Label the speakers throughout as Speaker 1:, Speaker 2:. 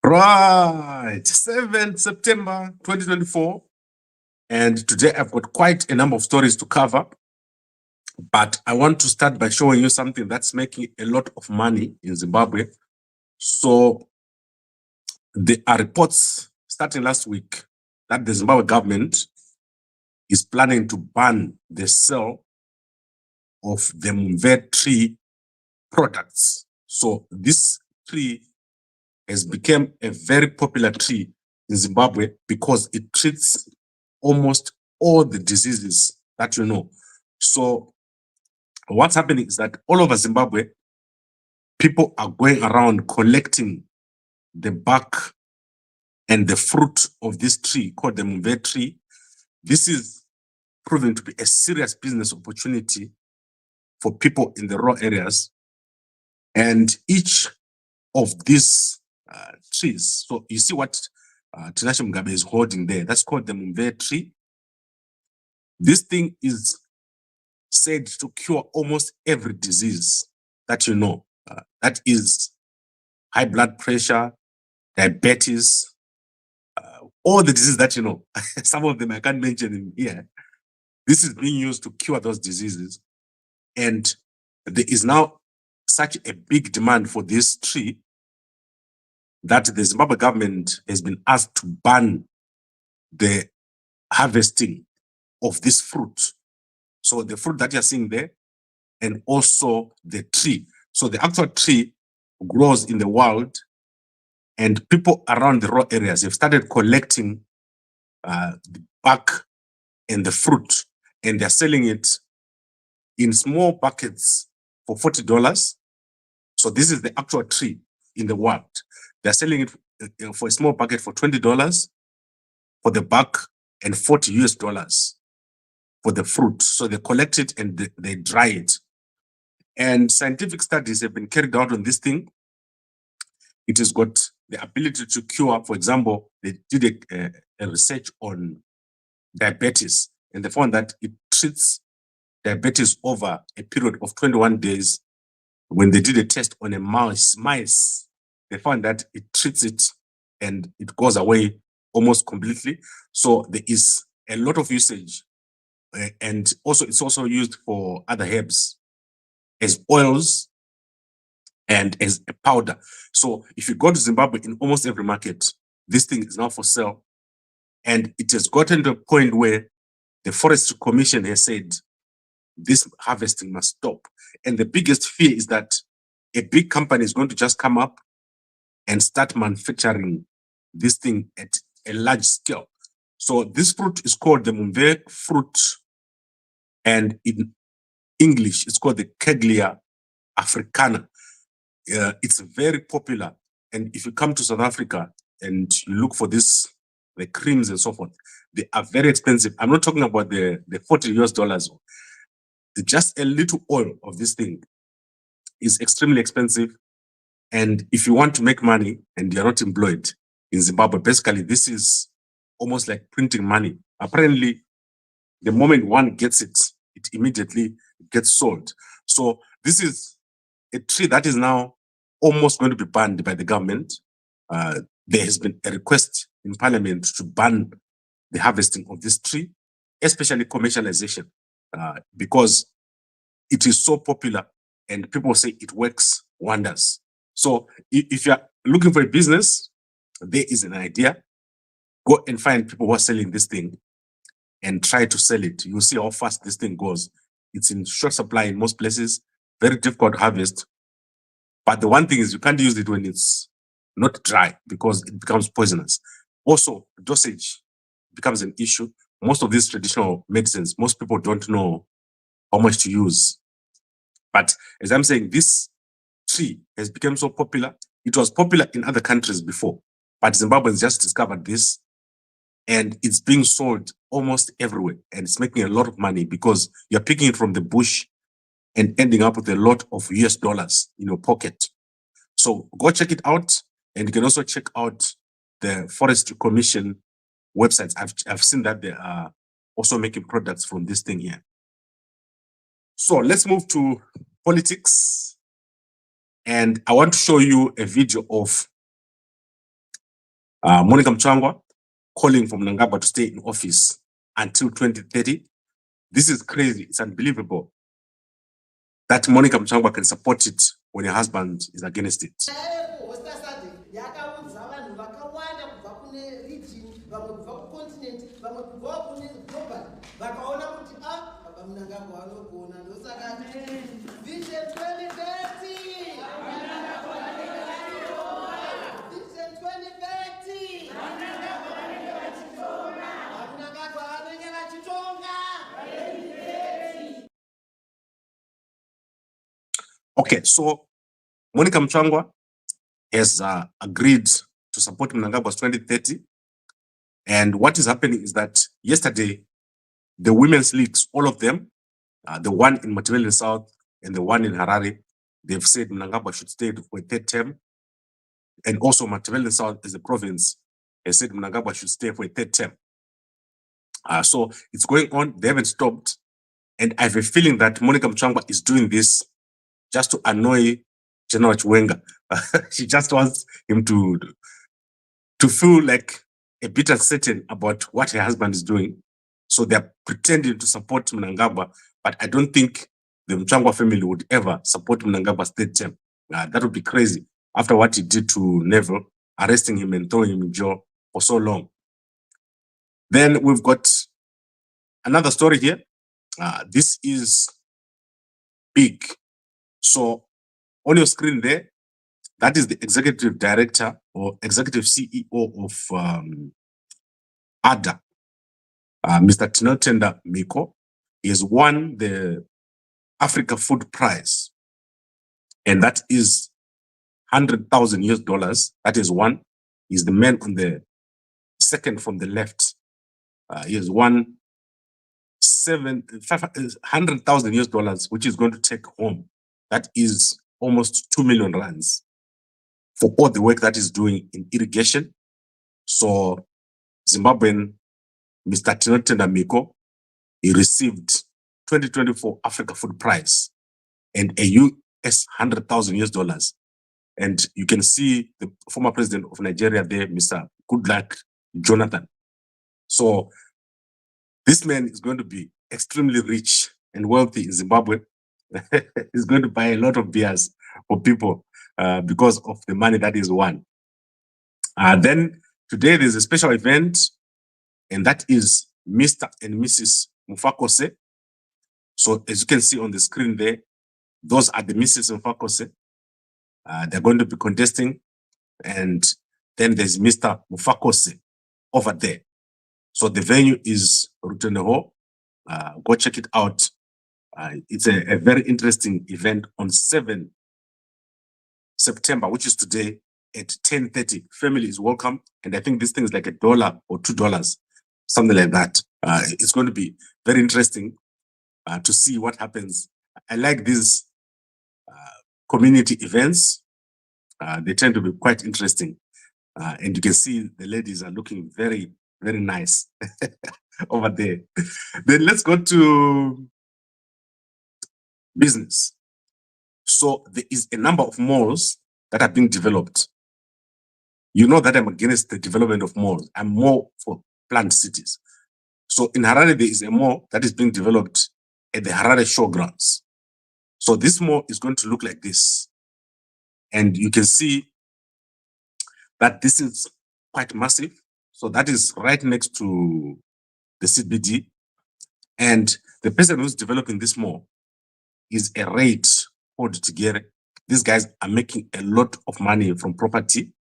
Speaker 1: Right, 7th September 2024. And today I've got quite a number of stories to cover. But I want to start by showing you something that's making a lot of money in Zimbabwe. So there are reports starting last week that the Zimbabwe government is planning to ban the sale of the Mumvee tree products. So this tree has become a very popular tree in Zimbabwe because it treats almost all the diseases that you know. So what's happening is that all over Zimbabwe, people are going around collecting the bark and the fruit of this tree called the Mumvee tree. This is proving to be a serious business opportunity for people in the rural areas. And each of these trees, so you see what Tinashe Mugabe is holding there, that's called the Mumvee tree. This thing is said to cure almost every disease that you know. That is high blood pressure, diabetes, all the diseases that you know. Some of them I can't mention in here. This is being used to cure those diseases. And there is now such a big demand for this tree that the Zimbabwe government has been asked to ban the harvesting of this fruit. So the fruit that you're seeing there, and also the tree. So the actual tree grows in the wild, and people around the rural areas have started collecting the bark and the fruit, and they're selling it in small buckets for $40. So this is the actual tree in the wild. They're selling it for a small bucket for $20 for the bark and $40 for the fruit. So they collect it and they dry it. And scientific studies have been carried out on this thing. It has got the ability to cure. For example, they did a research on diabetes, and they found that it treats diabetes over a period of 21 days. When they did a test on a mice, they found that it treats it and it goes away almost completely. So there is a lot of usage. And also it's also used for other herbs as oils and as a powder. So if you go to Zimbabwe, in almost every market, this thing is now for sale. And it has gotten to a point where the Forestry Commission has said this harvesting must stop. And the biggest fear is that a big company is going to just come up and start manufacturing this thing at a large scale. So this fruit is called the Mumvee fruit, and in English, it's called the Kigelia Africana. It's very popular. And if you come to South Africa and you look for this, the creams and so forth, they are very expensive. I'm not talking about the $40. Just a little oil of this thing is extremely expensive. And if you want to make money and you're not employed in Zimbabwe, basically this is almost like printing money. Apparently, the moment one gets it, it immediately gets sold. So this is a tree that is now almost going to be banned by the government. There has been a request in Parliament to ban the harvesting of this tree, especially commercialization, because it is so popular and people say it works wonders. So if you're looking for a business, there is an idea. Go and find people who are selling this thing and try to sell it. You'll see how fast this thing goes. It's in short supply in most places, very difficult to harvest. But the one thing is you can't use it when it's not dry because it becomes poisonous. Also, dosage becomes an issue. Most of these traditional medicines, most people don't know how much to use. But as I'm saying, this tree has become so popular. It was popular in other countries before, but Zimbabweans just discovered this, and it's being sold almost everywhere. And it's making a lot of money because you're picking it from the bush and ending up with a lot of US dollars in your pocket. So go check it out. And you can also check out the Forestry Commission websites. I've seen that they are also making products from this thing here. So let's move to politics. And I want to show you a video of Monica Mchangwa calling for Mnangagwa to stay in office until 2030. This is crazy. It's unbelievable that Monica Mchangwa can support it when her husband is against it. Okay, so Monica Mchangwa has agreed to support Mnangagwa's 2030. And what is happening is that yesterday, the women's leagues, all of them, the one in Matabele South and the one in Harare, they've said Mnangagwa should stay for a third term. And also Matabele South as a province has said Mnangagwa should stay for a third term. So it's going on. They haven't stopped. And I have a feeling that Monica Mchangwa is doing this just to annoy General Chiwenga. She just wants him to feel like a bit uncertain about what her husband is doing. So they're pretending to support Mnangagwa, but I don't think the Mchangwa family would ever support Mnangagwa's third term. That would be crazy after what he did to Neville, arresting him and throwing him in jail for so long. Then we've got another story here. This is big. So on your screen there, that is the executive director or executive CEO of ADA, Mr. Tinotenda Miko. He has won the Africa Food Prize, and that is 100,000 US dollars. That is one. He's the man on the second from the left. He has won 100,000 US dollars, which is going to take home. That is almost 2 million rands for all the work that he's doing in irrigation. So Zimbabwean Mr. Tinotenda Miko, he received 2024 Africa Food Prize and a US 100,000 US dollars. And you can see the former president of Nigeria there, Mr. Goodluck Jonathan. So this man is going to be extremely rich and wealthy in Zimbabwe. He's going to buy a lot of beers for people because of the money that is won. Then today there's a special event, and that is Mr. and Mrs. Mufakose. So as you can see on the screen there, those are the Mrs. Mufakose. They're going to be contesting, and then there's Mr. Mufakose over there. So the venue is Ruteneho. Go check it out. It's a very interesting event on 7 September, which is today at 10:30. Family is welcome. And I think this thing is like $1 or $2, something like that. It's going to be very interesting to see what happens. I like these community events. They tend to be quite interesting. And you can see the ladies are looking very, very nice over there. Then let's go to business. So there is a number of malls that are being developed. You know that I'm against the development of malls. I'm more for planned cities. So in Harare, there is a mall that is being developed at the Harare Showgrounds. So this mall is going to look like this. And you can see that this is quite massive. So that is right next to the CBD. And the person who's developing this mall is a REIT called Kigelia. These guys are making a lot of money from property.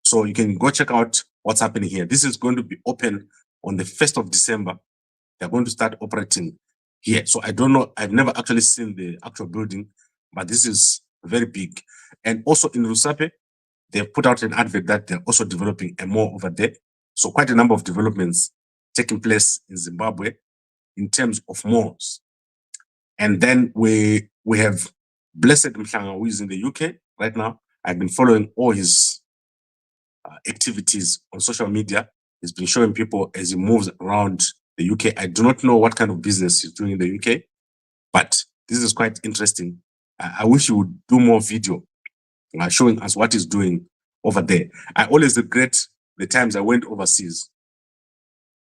Speaker 1: So you can go check out what's happening here. This is going to be open on the 1st of December. They're going to start operating here. So I don't know, I've never actually seen the actual building, but this is very big. And also in Rusape, they've put out an advert that they're also developing a mall over there. So quite a number of developments taking place in Zimbabwe in terms of malls. And then we have Blessed Mhlanga, who is in the UK right now. I've been following all his activities on social media. He's been showing people as he moves around the UK. I do not know what kind of business he's doing in the UK, but this is quite interesting. I wish he would do more video showing us what he's doing over there. I always regret the times I went overseas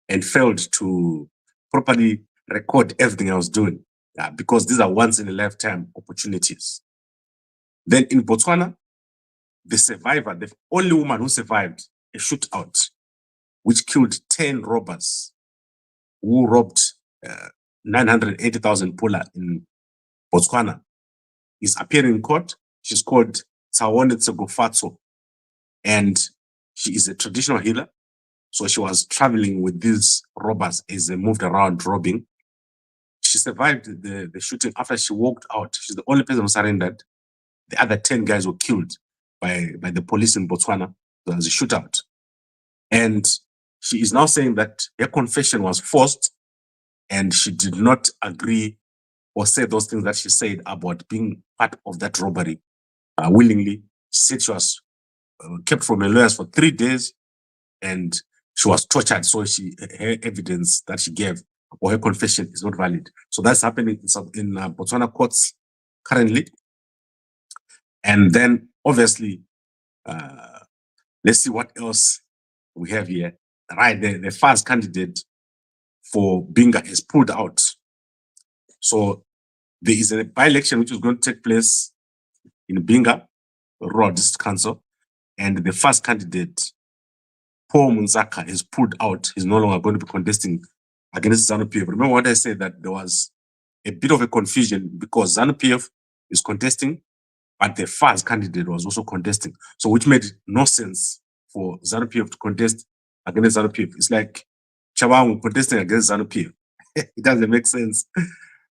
Speaker 1: and failed to properly record everything I was doing, because these are once in a lifetime opportunities. Then in Botswana, the survivor, the only woman who survived a shootout, which killed 10 robbers who robbed 980,000 pula in Botswana, is appearing in court. She's called Tsawone Tsegofatso, and she is a traditional healer. So she was traveling with these robbers as they moved around robbing. She survived the shooting. After she walked out, she's the only person who surrendered. The other 10 guys were killed by the police in Botswana. There was a shootout. And she is now saying that her confession was forced and she did not agree or say those things that she said about being part of that robbery willingly. She said she was kept from her lawyers for 3 days and she was tortured. So her evidence that she gave or her confession is not valid. So that's happening in Botswana courts currently. And then obviously, let's see what else we have here. Right, the first candidate for Binga is pulled out. So there is a by-election which is going to take place in Binga Rural District Council, and the first candidate, Paul Munzaka, is pulled out. He's no longer going to be contesting against ZANU-PF. Remember what I said, that there was a bit of a confusion because ZANU-PF is contesting, but the first candidate was also contesting. So which made no sense for ZANU-PF to contest against ZANU-PF. It's like Chabangu contesting against ZANU-PF. It doesn't make sense.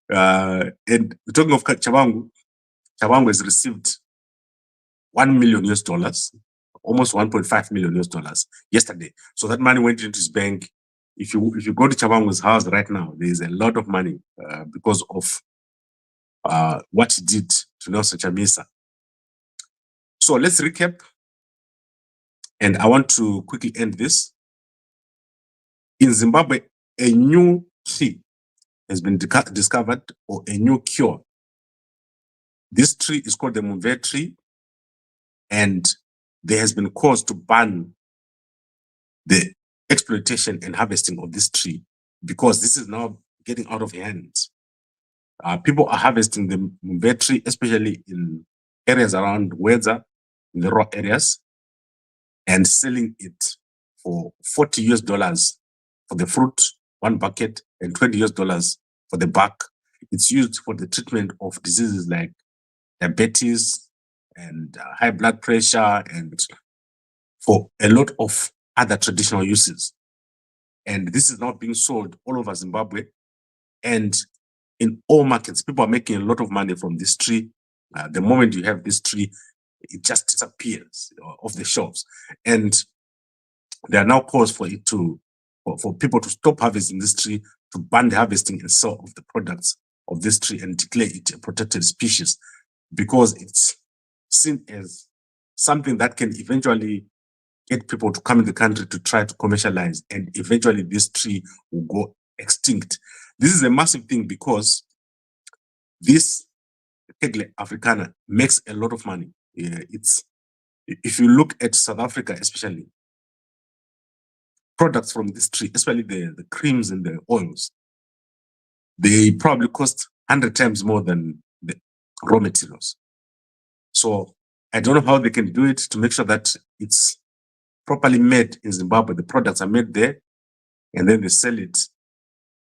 Speaker 1: And talking of Chabangu, Chabangu has received $1 million, almost $1.5 million yesterday. So that money went into his bank. If you go to Chabangu's house right now, there is a lot of money because of what he did to Nelson Chamisa. So let's recap. And I want to quickly end this. In Zimbabwe, a new tree has been discovered, or a new cure. This tree is called the Mumvee tree, and there has been cause to ban the exploitation and harvesting of this tree because this is now getting out of hand. People are harvesting the Mumvee tree, especially in areas around Hwedza, in the raw areas, and selling it for $40 for the fruit, 1 bucket, and $20 for the bark. It's used for the treatment of diseases like diabetes and high blood pressure, and for a lot of other traditional uses. And this is now being sold all over Zimbabwe, and in all markets. People are making a lot of money from this tree. The moment you have this tree, it just disappears off the shelves. And there are now calls for it for people to stop harvesting this tree, to ban the harvesting and sale of the products of this tree and declare it a protected species, because it's seen as something that can eventually get people to come in the country to try to commercialize, and eventually this tree will go extinct. This is a massive thing because this Kigelia Africana makes a lot of money. If you look at South Africa, especially, products from this tree, especially the creams and the oils, they probably cost 100 times more than the raw materials. So I don't know how they can do it to make sure that it's properly made in Zimbabwe. The products are made there, and then they sell it,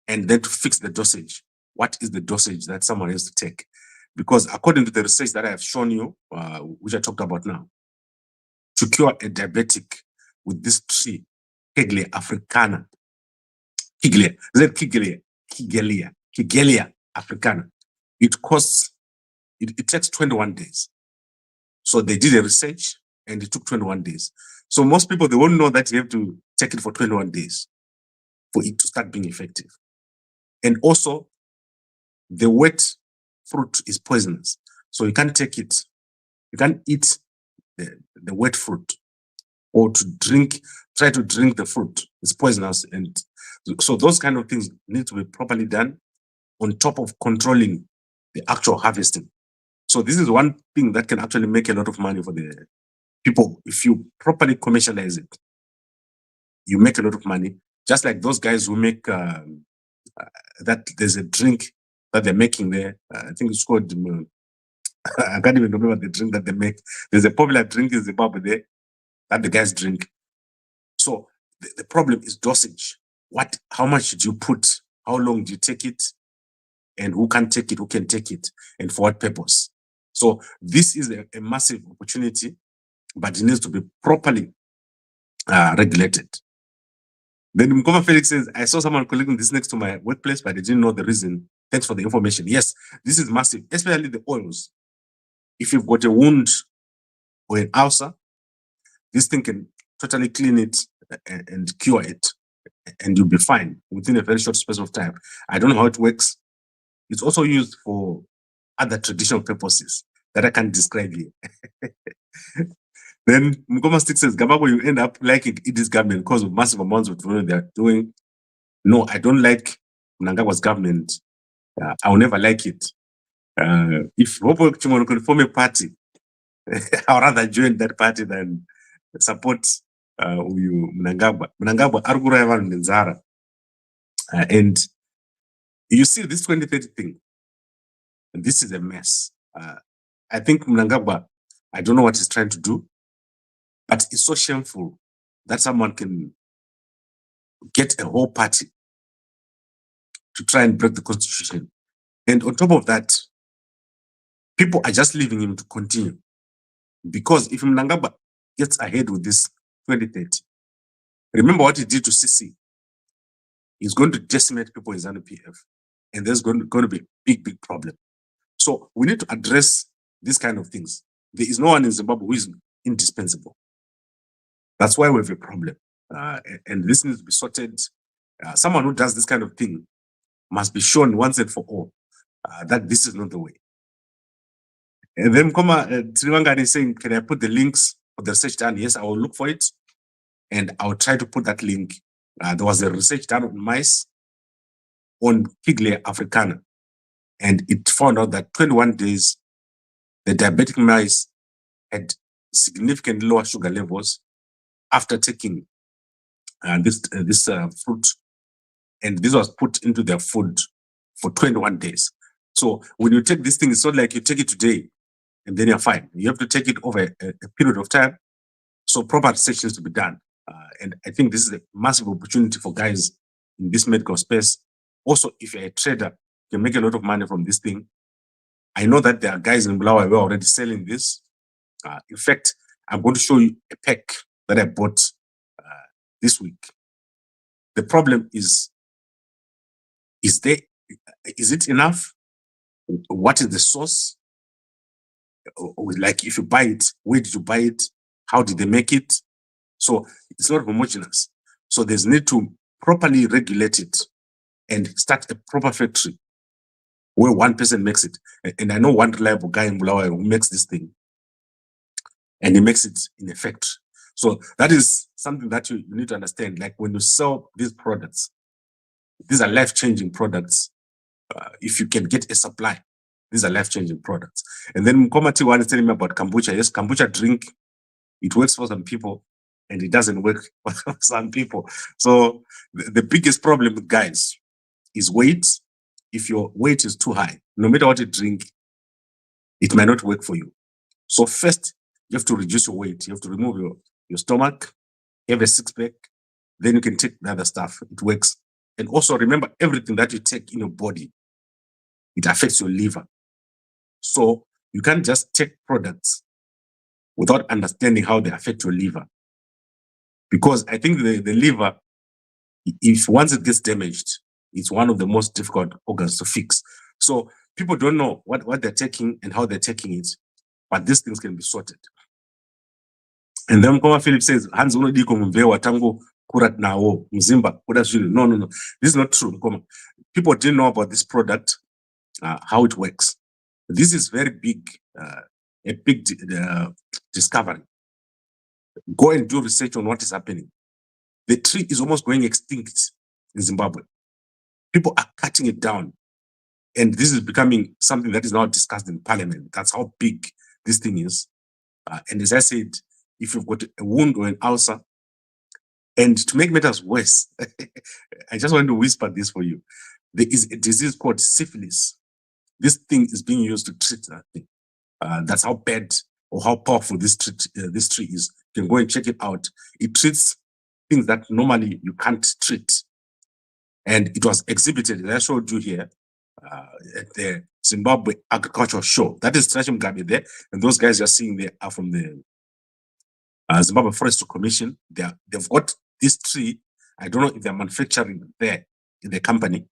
Speaker 1: and then to fix the dosage. What is the dosage that someone has to take? Because according to the research that I have shown you, which I talked about now, to cure a diabetic with this tree, Kigelia Africana, Kigelia Africana, it takes 21 days. So they did a research and it took 21 days. So most people, they won't know that you have to take it for 21 days for it to start being effective. And also, the wet fruit is poisonous. So you can't take it. You can't eat the wet fruit, or try to drink the fruit. It's poisonous. And so those kind of things need to be properly done on top of controlling the actual harvesting. So this is one thing that can actually make a lot of money for the people if you properly commercialize it. you make a lot of money. Just like those guys who make that there's a drink that they're making there. I think it's called, I can't even remember the drink that they make. There's a popular drink in Zimbabwe there that the guys drink. So the problem is dosage. How much did you put? How long do you take it? And who can take it? Who can take it? And for what purpose? So this is a massive opportunity, but it needs to be properly regulated. Then Mkoma Felix says, I saw someone collecting this next to my workplace, but I didn't know the reason. Thanks for the information. Yes, this is massive, especially the oils. If you've got a wound or an ulcer, this thing can totally clean it and cure it, and you'll be fine within a very short space of time. I don't know how it works. It's also used for other traditional purposes that I can't describe here. Then Mukoma Stick says, Gambakwe, you end up liking Idi's government because of massive amounts of revenue they're doing. No, I don't like Mnangagwa's government. I'll never like it. If Robo Chimono could form a party, I'd rather join that party than support Mnangagwa. Mnangagwa Argura Nzara. And you see this 2030 thing, this is a mess. I think Mnangagwa, I don't know what he's trying to do, but it's so shameful that someone can get a whole party to try and break the constitution. And on top of that, people are just leaving him to continue. Because if Mnangagwa gets ahead with this 2030, remember what he did to CC. He's going to decimate people in ZANU-PF. And there's going to be a big problem. So we need to address these kind of things. There is no one in Zimbabwe who is indispensable. That's why we have a problem. And this needs to be sorted. Someone who does this kind of thing must be shown once and for all that this is not the way. And then Triwangani is saying, can I put the links for the research done? Yes, I will look for it. And I'll try to put that link. There was a research done on mice on Kigelia Africana. And it found out that 21 days, the diabetic mice had significantly lower sugar levels after taking this fruit, and this was put into their food for 21 days. So when you take this thing, it's not like you take it today and then you're fine. You have to take it over a period of time. So proper research needs to be done. And I think this is a massive opportunity for guys in this medical space. Also, if you're a trader, you can make a lot of money from this thing. I know that there are guys in Bulawayo who are already selling this. In fact, I'm going to show you a pack that I bought this week. The problem is it enough? What is the source? Like if you buy it, where did you buy it? How did they make it? So it's not homogeneous. So there's need to properly regulate it and start a proper factory where one person makes it. And I know one reliable guy in Bulawayo who makes this thing, and he makes it in a factory. So that is something that you need to understand. Like when you sell these products, these are life-changing products. If you can get a supply, these are life-changing products. And then Mkomati one is telling me about kombucha. Yes, kombucha drink, it works for some people and it doesn't work for some people. So the biggest problem with guys is weight. If your weight is too high, no matter what you drink, it might not work for you. So first, you have to reduce your weight. You have to remove your stomach, have a six-pack, then you can take the other stuff. It works. And also remember, everything that you take in your body, it affects your liver. So you can't just take products without understanding how they affect your liver. Because I think the liver, if once it gets damaged, it's one of the most difficult organs to fix. So people don't know what they're taking and how they're taking it, but these things can be sorted. And then Mkoma Philip says, Hans Unodiko Mumvee watango kurat nawo mzimba. No. This is not true, Mkoma. People didn't know about this product, how it works. This is very big, a big discovery. Go and do research on what is happening. The tree is almost going extinct in Zimbabwe. People are cutting it down. And this is becoming something that is now discussed in parliament. That's how big this thing is. And as I said, if you've got a wound or an ulcer, And to make matters worse, I just want to whisper this for you. There is a disease called syphilis. This thing is being used to treat that thing. That's how bad or how powerful this tree is. You can go and check it out. It treats things that normally you can't treat. And it was exhibited, as I showed you here, at the Zimbabwe Agricultural Show. That is Mumvee there. And those guys you're seeing there are from the Zimbabwe Forestry Commission. They've got this tree. I don't know if they're manufacturing there in the company,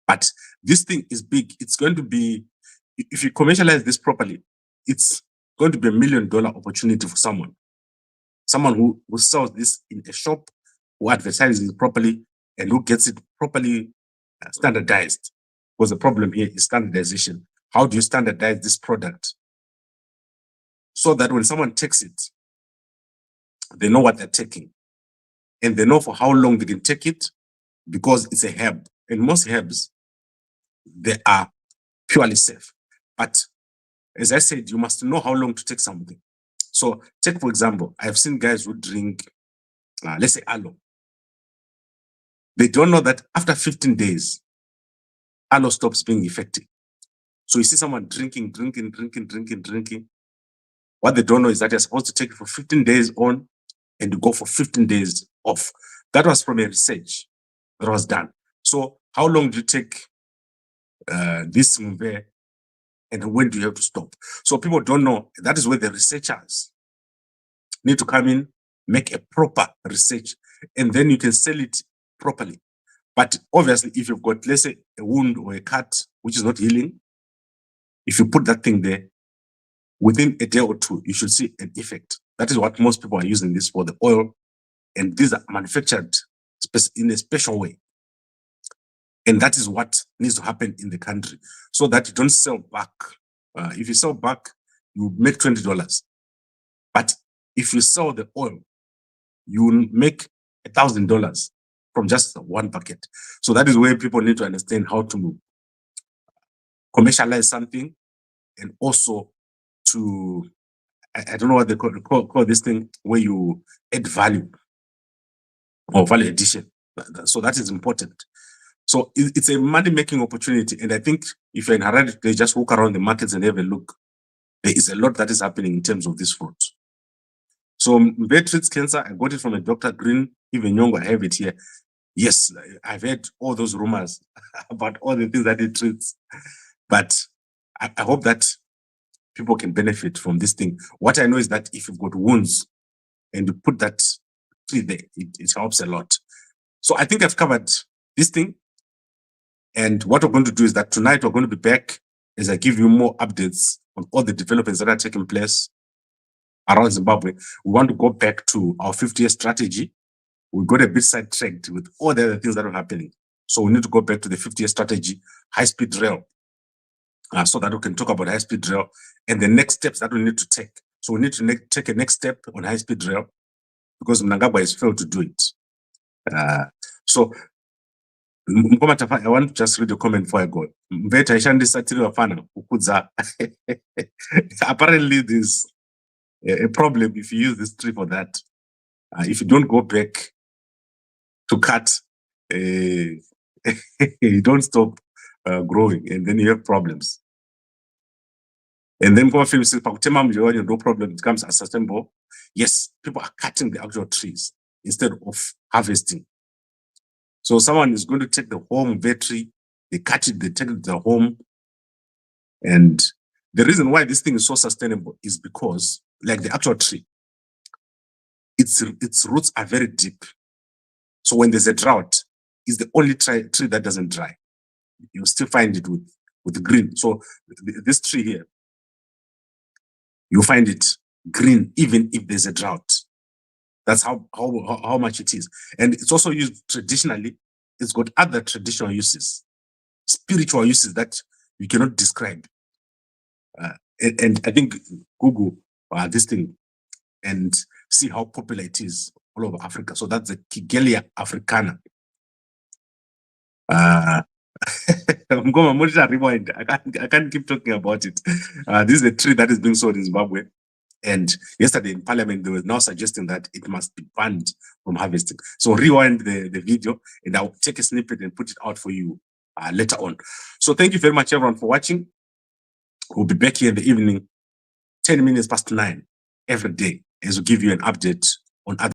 Speaker 1: but this thing is big. It's going to be, if you commercialize this properly, it's going to be $1 million opportunity for someone who sells this in a shop, who advertises it properly, and who gets it properly standardized. Because the problem here is standardization. How do you standardize this product so that when someone takes it, they know what they're taking, and they know for how long they can take it, because it's a herb. And most herbs, they are purely safe. But as I said, you must know how long to take something. So take, for example, I've seen guys who drink, let's say aloe. They don't know that after 15 days, aloe stops being effective. So you see someone drinking. What they don't know is that you're supposed to take it for 15 days on and you go for 15 days off. That was from a research that was done. So how long do you take this Mumvee, and when do you have to stop? So people don't know. That is where the researchers need to come in, make a proper research, and then you can sell it properly. But obviously, if you've got, let's say, a wound or a cut which is not healing, if you put that thing there, within a day or two, you should see an effect. That is what most people are using this for, the oil. And these are manufactured in a special way. And that is what needs to happen in the country, so that you don't sell back. If you sell back, you make $20. But if you sell the oil, you will make $1,000 from just one bucket. So that is where people need to understand how to commercialize something, and also to, I don't know what they call this thing, where you add value or value addition. So that is important. So it's a money-making opportunity. And I think if you're in Harare, they just walk around the markets and have a look. There is a lot that is happening in terms of this fruit. So Mumvee treats cancer. I got it from a Dr. Green. Even Nyong'o, I have it here. Yes, I've heard all those rumors about all the things that it treats. But I hope that people can benefit from this thing. What I know is that if you've got wounds and you put that tree there, it helps a lot. So I think I've covered this thing. And what we're going to do is that tonight we're going to be back as I give you more updates on all the developments that are taking place around Zimbabwe. We want to go back to our 50-year strategy. We got a bit sidetracked with all the other things that are happening. So we need to go back to the 50-year strategy, high-speed rail, so that we can talk about high-speed rail and the next steps that we need to take. So we need to take a next step on high-speed rail, because Mnangagwa has failed to do it. So I want to just read a comment before I go. Apparently there's a problem if you use this tree for that. If you don't go back to cut, you don't stop growing, and then you have problems. And then no problem, it becomes unsustainable. Yes, people are cutting the actual trees instead of harvesting. So someone is going to take the whole Mumvee tree, they cut it, they take it to the home. And the reason why this thing is so sustainable is because, like the actual tree, its roots are very deep. So when there's a drought, it's the only tree that doesn't dry. You still find it with green. So this tree here, you find it green even if there's a drought. That's how much it is. And it's also used traditionally. It's got other traditional uses, spiritual uses that you cannot describe. And I think Google this thing and see how popular it is all over Africa. So that's the Kigelia Africana. I'm going to rewind. I can't keep talking about it. This is a tree that is being sold in Zimbabwe. And yesterday in Parliament, they were now suggesting that it must be banned from harvesting. So rewind the video, and I'll take a snippet and put it out for you later on. So thank you very much, everyone, for watching. We'll be back here in the evening, 10 minutes past 9 every day, as we give you an update on other